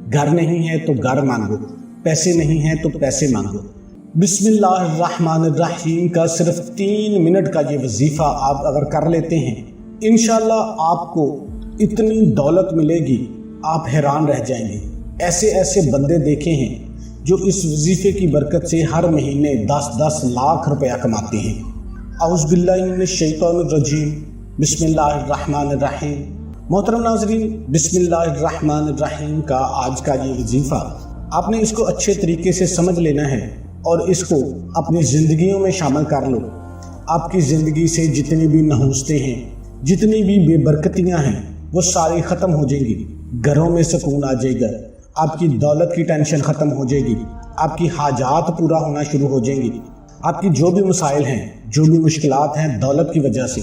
گھر نہیں ہے تو گھر مانگو، پیسے نہیں ہیں تو پیسے مانگو۔ بسم اللہ الرحمن الرحیم کا صرف 3 منٹ کا یہ وظیفہ آپ اگر کر لیتے ہیں، انشاءاللہ آپ کو اتنی دولت ملے گی، آپ حیران رہ جائیں گے۔ ایسے ایسے بندے دیکھے ہیں جو اس وظیفے کی برکت سے ہر مہینے 10 لاکھ روپیہ کماتے ہیں۔ اعوذ باللہ من الشیطان الرجیم، بسم اللہ الرحمن الرحیم۔ محترم ناظرین، بسم اللہ الرحمن الرحیم کا آج کا یہ وظیفہ آپ نے اس کو اچھے طریقے سے سمجھ لینا ہے اور اس کو اپنی زندگیوں میں شامل کر لو۔ آپ کی زندگی سے جتنی بھی نحوستیں ہیں، جتنی بھی بے برکتیاں ہیں، وہ ساری ختم ہو جائیں گی۔ گھروں میں سکون آ جائے گا، آپ کی دولت کی ٹینشن ختم ہو جائے گی، آپ کی حاجات پورا ہونا شروع ہو جائیں گی۔ آپ کی جو بھی مسائل ہیں، جو بھی مشکلات ہیں دولت کی وجہ سے،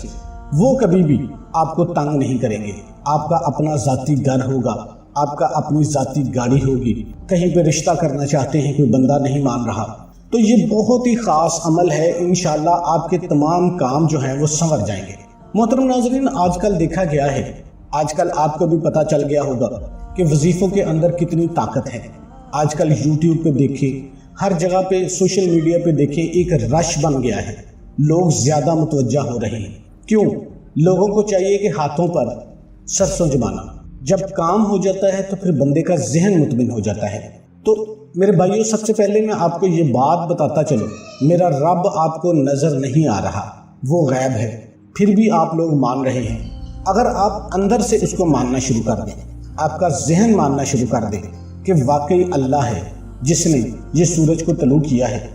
وہ کبھی بھی آپ کو تنگ نہیں کریں گے۔ آپ کا اپنا ذاتی گھر ہوگا، آپ کا اپنی ذاتی گاڑی ہوگی، کہیں پہ رشتہ کرنا چاہتے ہیں، کوئی بندہ نہیں مان رہا، تو یہ بہت ہی خاص عمل ہے۔ انشاءاللہ آپ کے تمام کام جو ہیں وہ سنور جائیں گے۔ محترم ناظرین، آج کل دیکھا گیا ہے، آج کل آپ کو بھی پتہ چل گیا ہوگا کہ وظیفوں کے اندر کتنی طاقت ہے۔ آج کل یوٹیوب پہ دیکھیں، ہر جگہ پہ سوشل میڈیا پہ دیکھیں، ایک رش بن گیا ہے، لوگ زیادہ متوجہ ہو رہے ہیں۔ کیوں؟ لوگوں کو چاہیے کہ ہاتھوں پر سرسوں جمانا، جب کام ہو جاتا ہے تو پھر بندے کا ذہن مطمئن ہو جاتا ہے۔ تو میرے بھائیوں، سب سے پہلے میں آپ کو یہ بات بتاتا چلوں، میرا رب آپ کو نظر نہیں آ رہا، وہ غیب ہے، پھر بھی آپ لوگ مان رہے ہیں۔ اگر آپ اندر سے اس کو ماننا شروع کر دیں، آپ کا ذہن ماننا شروع کر دیں کہ واقعی اللہ ہے جس نے یہ سورج کو طلوع کیا ہے،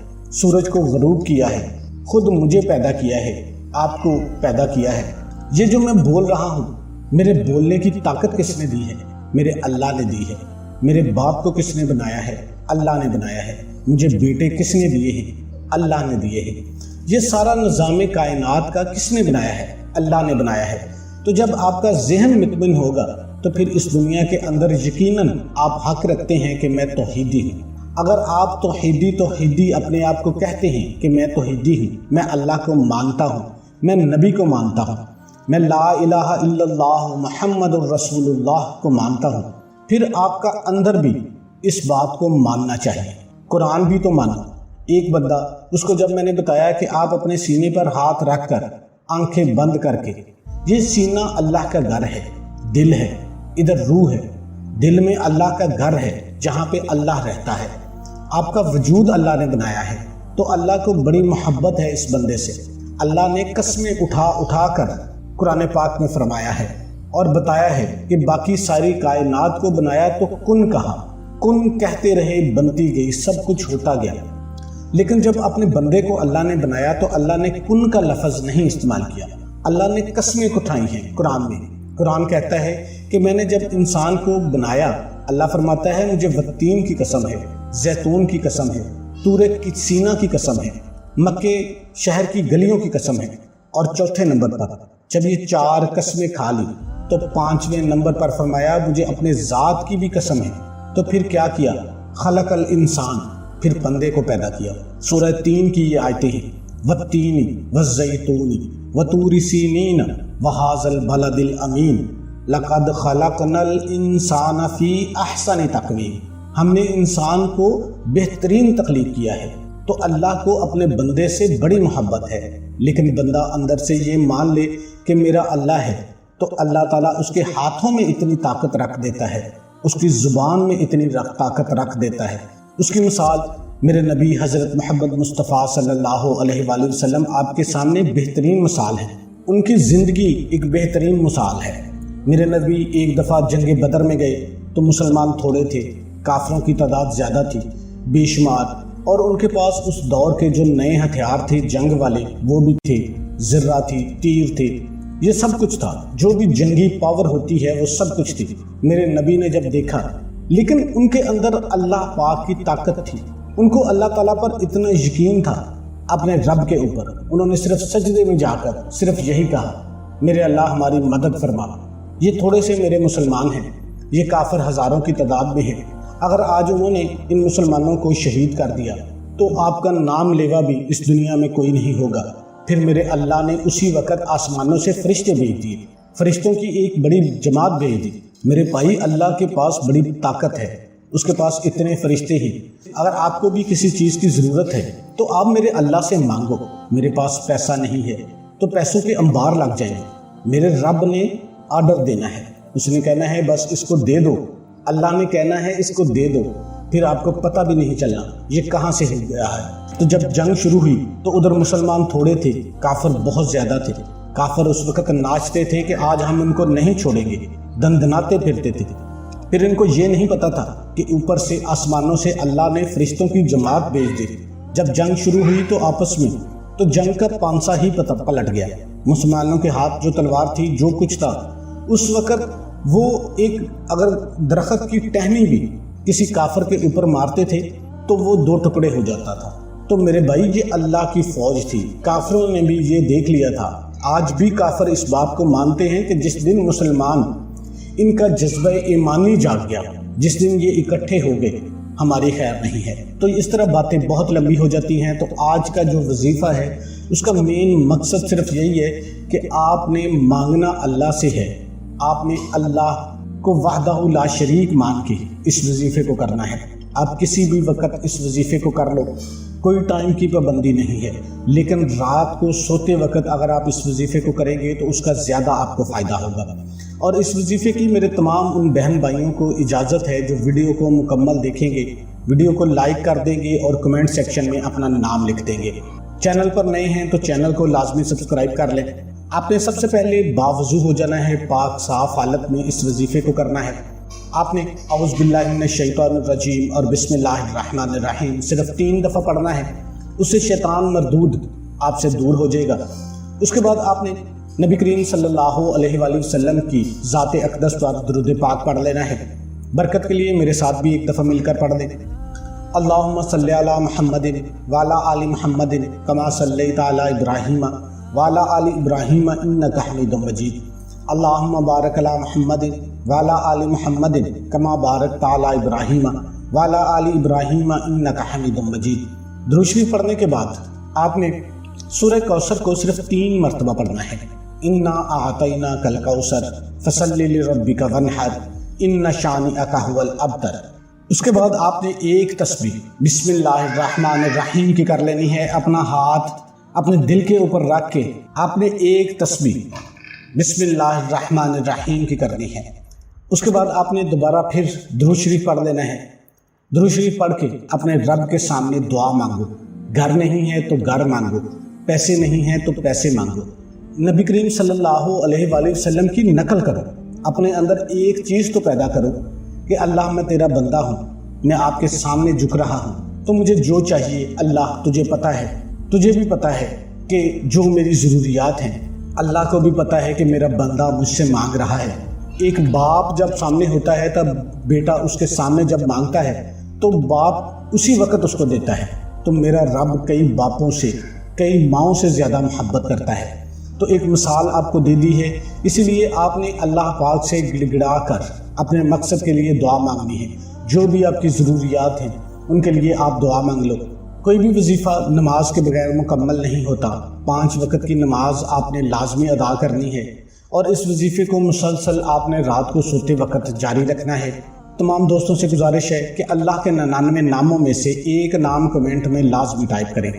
سورج کو غروب کیا ہے، خود مجھے پیدا کیا ہے، آپ کو پیدا کیا ہے۔ یہ جو میں بول رہا ہوں، میرے بولنے کی طاقت کس نے دی ہے؟ میرے اللہ نے دی ہے۔ میرے باپ کو کس نے بنایا ہے؟ اللہ نے بنایا ہے۔ مجھے بیٹے کس نے دیے ہیں؟ اللہ نے دیے ہیں۔ یہ سارا نظام کائنات کا کس نے بنایا ہے؟ اللہ نے بنایا ہے۔ تو جب آپ کا ذہن مطمئن ہوگا تو پھر اس دنیا کے اندر یقیناً آپ حق رکھتے ہیں کہ میں توحیدی ہوں۔ اگر آپ توحیدی اپنے آپ کو کہتے ہیں کہ میں توحیدی ہوں، میں اللہ کو مانتا ہوں، میں نبی کو مانتا ہوں، میں لا الہ الا اللہ محمد الرسول اللہ کو مانتا ہوں، پھر آپ کا اندر بھی اس بات کو ماننا چاہیے۔ قرآن بھی تو مانو۔ ایک بندہ، اس کو جب میں نے بتایا کہ آپ اپنے سینے پر ہاتھ رکھ کر آنکھیں بند کر کے، یہ سینہ اللہ کا گھر ہے، دل ہے، ادھر روح ہے، دل میں اللہ کا گھر ہے جہاں پہ اللہ رہتا ہے، آپ کا وجود اللہ نے بنایا ہے، تو اللہ کو بڑی محبت ہے اس بندے سے۔ اللہ نے قسمیں اٹھا کر قرآن پاک میں فرمایا ہے اور بتایا ہے کہ باقی ساری کائنات کو بنایا تو کن کہا، کن کہتے رہے، بنتی گئی، سب کچھ ہوتا گیا۔ لیکن جب اپنے بندے کو اللہ نے بنایا تو اللہ نے کن کا لفظ نہیں استعمال کیا، اللہ نے قسمیں اٹھائی ہیں قرآن میں۔ قرآن کہتا ہے کہ میں نے جب انسان کو بنایا، اللہ فرماتا ہے مجھے والتین کی قسم ہے، زیتون کی قسم ہے، طور سینا کی قسم ہے، مکے شہر کی گلیوں کی قسم ہے، اور چوتھے نمبر پر جب یہ 4 قسمیں کھا لی تو 5ویں نمبر پر فرمایا مجھے اپنے ذات کی بھی قسم ہے۔ تو پھر کیا کیا؟ خلق الانسان، پھر بندے کو پیدا کیا۔ سورہ 3 کی یہ آیتیں ہیں، والتین والزیتون وطور سینین وہذا البلد الامین لقد خلقنا الانسان فی احسن تقویم۔ ہم نے انسان کو بہترین تخلیق کیا ہے۔ تو اللہ کو اپنے بندے سے بڑی محبت ہے، لیکن بندہ اندر سے یہ مان لے کہ میرا اللہ ہے، تو اللہ تعالیٰ اس کے ہاتھوں میں اتنی طاقت رکھ دیتا ہے، اس کی زبان میں اتنی طاقت رکھ دیتا ہے۔ اس کی مثال میرے نبی حضرت محمد مصطفیٰ صلی اللہ علیہ وآلہ وسلم آپ کے سامنے بہترین مثال ہے، ان کی زندگی ایک بہترین مثال ہے۔ میرے نبی ایک دفعہ جنگ بدر میں گئے تو مسلمان تھوڑے تھے، کافروں کی تعداد زیادہ تھی، بے شمار، اور ان کے پاس اس دور کے جو نئے ہتھیار تھے جنگ والے وہ بھی تھے، زرہ تھی، تیر تھے، یہ سب کچھ تھا، جو بھی جنگی پاور ہوتی ہے وہ سب کچھ تھی۔ میرے نبی نے جب دیکھا، لیکن ان کے اندر اللہ پاک کی طاقت تھی، ان کو اللہ تعالیٰ پر اتنا یقین تھا اپنے رب کے اوپر، انہوں نے صرف سجدے میں جا کر صرف یہی کہا، میرے اللہ ہماری مدد فرما۔ یہ تھوڑے سے میرے مسلمان ہیں، یہ کافر ہزاروں کی تعداد میں ہیں، اگر آج انہوں نے ان مسلمانوں کو شہید کر دیا تو آپ کا نام لیوا بھی اس دنیا میں کوئی نہیں ہوگا۔ پھر میرے اللہ نے اسی وقت آسمانوں سے فرشتے بھیج دیے، فرشتوں کی ایک بڑی جماعت بھیج دی۔ میرے بھائی، اللہ کے پاس بڑی طاقت ہے، اس کے پاس اتنے فرشتے ہیں۔ اگر آپ کو بھی کسی چیز کی ضرورت ہے تو آپ میرے اللہ سے مانگو۔ میرے پاس پیسہ نہیں ہے تو پیسوں کے انبار لگ جائیں گے۔ میرے رب نے آرڈر دینا ہے، اس نے کہنا ہے بس اس کو دے دو، اللہ نے کہنا ہے اس کو دے دو، پھر آپ کو پتہ بھی نہیں چلنا یہ کہاں سے ہو گیا ہے۔ تو جب جنگ شروع ہوئی تو ادھر مسلمان تھوڑے تھے، کافر بہت زیادہ تھے۔ کافر اس وقت ناچتے تھے کہ آج ہم ان کو نہیں چھوڑیں گے، دندناتے پھرتے تھے۔ پھر ان کو یہ نہیں پتا تھا کہ اوپر سے آسمانوں سے اللہ نے فرشتوں کی جماعت بھیج دی۔ جب جنگ شروع ہوئی تو آپس میں تو جنگ کا پانسا ہی پلٹ گیا۔ مسلمانوں کے ہاتھ جو تلوار تھی، جو کچھ تھا، اس وقت وہ ایک اگر درخت کی ٹہنی بھی کسی کافر کے اوپر مارتے تھے تو وہ 2 ٹکڑے ہو جاتا تھا۔ تو میرے بھائی یہ اللہ کی فوج تھی، کافروں نے بھی یہ دیکھ لیا تھا۔ آج بھی کافر اس بات کو مانتے ہیں کہ جس دن مسلمان ان کا جذبہ ایمانی جاگ گیا، جس دن یہ اکٹھے ہو گئے، ہماری خیر نہیں ہے۔ تو اس طرح باتیں بہت لمبی ہو جاتی ہیں۔ تو آج کا جو وظیفہ ہے اس کا مین مقصد صرف یہی ہے کہ آپ نے مانگنا اللہ سے ہے، آپ نے اللہ کو وحدہ لا شریک مان کے اس وظیفے کو کرنا ہے۔ آپ کسی بھی وقت اس وظیفے کو کر لو، کوئی ٹائم کی پابندی نہیں ہے، لیکن رات کو سوتے وقت اگر آپ اس وظیفے کو کریں گے تو اس کا زیادہ آپ کو فائدہ ہوگا۔ اور اس وظیفے کی میرے تمام ان بہن بھائیوں کو اجازت ہے جو ویڈیو کو مکمل دیکھیں گے، ویڈیو کو لائک کر دیں گے اور کمنٹ سیکشن میں اپنا نام لکھ دیں گے۔ چینل پر نئے ہیں تو چینل کو لازمی سبسکرائب کر لیں۔ آپ نے سب سے پہلے باوضو ہو جانا ہے، پاک صاف حالت میں اس وظیفے کو کرنا ہے۔ آپ نے اعوذ باللہ من الشیطان الرجیم اور بسم اللہ الرحمن الرحیم صرف 3 دفعہ پڑھنا ہے، اس سے شیطان مردود آپ سے دور ہو جائے گا۔ اس کے بعد آپ نے نبی کریم صلی اللہ علیہ وآلہ وسلم کی ذات اقدس پر درود پاک پڑھ لینا ہے۔ برکت کے لیے میرے ساتھ بھی ایک دفعہ مل کر پڑھ دیں۔ اللہم صلی علی محمد وعلی آل محمد کما صلیت علی ابراہیم وعلی آل ابراہیم انک حمید مجید۔ اللہم بارک علی محمد وعلی آل محمد کما بارکت علی ابراہیم وعلی آل ابراہیم انک حمید مجید۔ درود شریف پڑھنے کے بعد آپ نے سورہ کوثر کو صرف 3 مرتبہ پڑھنا ہے۔ انا اعطیناک الکوثر فصلی لربک وانحر ان شانئک ھو الابتر۔ اس کے بعد آپ نے ایک تسبیح بسم اللہ الرحمن الرحیم کی کر لینی ہے۔ اپنا ہاتھ اپنے دل کے اوپر رکھ کے آپ نے ایک تسبیح بسم اللہ الرحمن الرحیم کی کرنی ہے۔ اس کے بعد آپ نے دوبارہ پھر درود شریف پڑھ لینا ہے۔ درود شریف پڑھ کے اپنے رب کے سامنے دعا مانگو۔ گھر نہیں ہے تو گھر مانگو، پیسے نہیں ہیں تو پیسے مانگو۔ نبی کریم صلی اللہ علیہ وآلہ وسلم کی نقل کرو، اپنے اندر ایک چیز تو پیدا کرو کہ اللہ میں تیرا بندہ ہوں، میں آپ کے سامنے جھک رہا ہوں، تو مجھے جو چاہیے اللہ تجھے پتہ ہے، تجھے بھی پتہ ہے کہ جو میری ضروریات ہیں، اللہ کو بھی پتہ ہے کہ میرا بندہ مجھ سے مانگ رہا ہے۔ ایک باپ جب سامنے ہوتا ہے تب بیٹا اس کے سامنے جب مانگتا ہے تو باپ اسی وقت اس کو دیتا ہے۔ تو میرا رب کئی باپوں سے، کئی ماؤں سے زیادہ محبت کرتا ہے۔ تو ایک مثال آپ کو دے دی ہے، اسی لیے آپ نے اللہ پاک سے گڑ گڑا کر اپنے مقصد کے لیے دعا مانگنی ہے۔ جو بھی آپ کی ضروریات ہیں ان کے لیے آپ دعا مانگ لو۔ کوئی بھی وظیفہ نماز کے بغیر مکمل نہیں ہوتا۔ 5 وقت کی نماز آپ نے لازمی ادا کرنی ہے، اور اس وظیفے کو مسلسل آپ نے رات کو سوتے وقت جاری رکھنا ہے۔ تمام دوستوں سے گزارش ہے کہ اللہ کے 99 ناموں میں سے ایک نام کمنٹ میں لازمی ٹائپ کریں۔